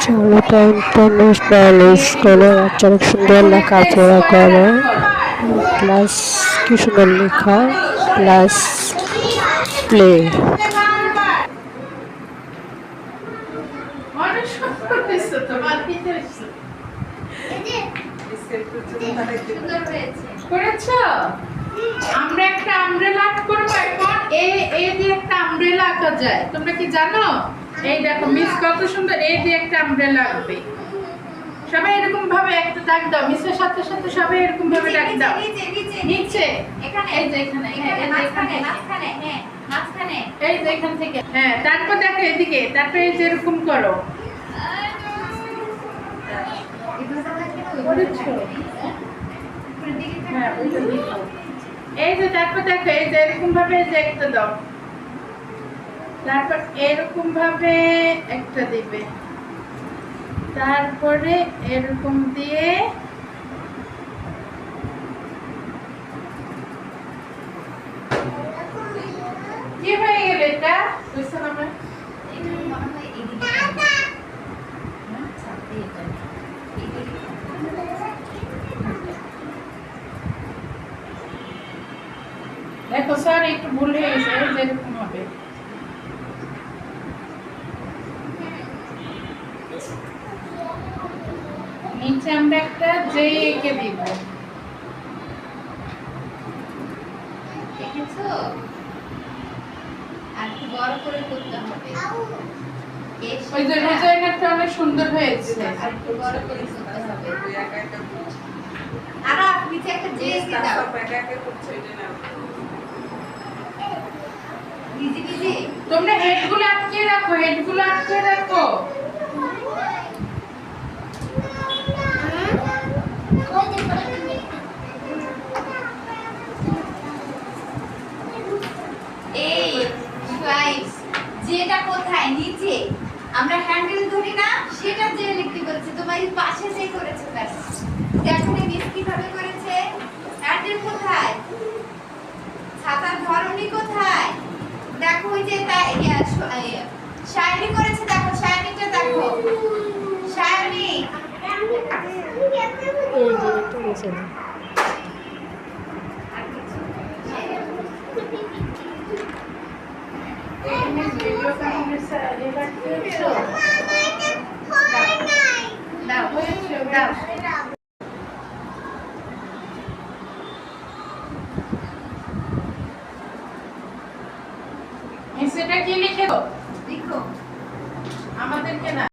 চারুটা international স্কুলে বাচ্চারা সুন্দর লেখাপড়া করে। প্লাস কি সুন্দর লেখা, প্লাস প্লে। আমরা একটা আমব্রেলা করব এখন। এই দিয়ে একটা আমব্রেলা আঁকা যায়, তোমরা কি জানো? এই দেখো মিস কত সুন্দর, এই দিয়ে একটা আমব্রেলা আঁকবে। সবাই এরকম ভাবে একটা দাগ দাও, মিসের সাথে সাথে সবাই এরকম ভাবে দাগ দাও। নিচে নিচে নিচে এখানে, এই যে এখানে, হ্যাঁ এই যে এখানে মাঝখানে, হ্যাঁ মাঝখানে, এই যে এখান থেকে, হ্যাঁ তারপর দেখো এদিকে, তারপর এই যে এরকম করো। এই যে তারপর দেখো এই যে এরকম ভাবে যে একটা দাও, তারপর এরকম ভাবে একটা দিবে, তারপরে এরকম দিয়ে কি হয়ে গেল এটা? বুঝছো না? দেখো স্যার একটু ভুল হয়ে গেছে, যেরকম হবে নিচে আমরা একটা জে এঁকে দিব। দেখেছো? আর একটু বড় করে করতে হবে। ওই যে ডিজাইনটা অনেক সুন্দর হয়েছে, আর একটু বড় করে করতে হবে। তুই একা একা করছিস। আর আপনি যে একটা জে এঁকে দাও। একা একা করছ এটা না। Busy busy. তোমরা হেডগুলো আটকে রাখো, হেডগুলো আটকে রাখো। এই গাইস, যেটা কোথায় নিচে আমরা হ্যান্ডেল ধরি না, সেটা যে লিখতে বলছে, তোমার এই পাশে যে করেছে কেন? দেখো নি মিস কিভাবে করেছে? হ্যান্ডেল কোথায়? ছাতার ধরনী কোথায়? দেখো ওই যে শাইনি করেছে, দেখো শাইনিটা দেখো, শাইনি এই যে একটু নিচে দাও। দাও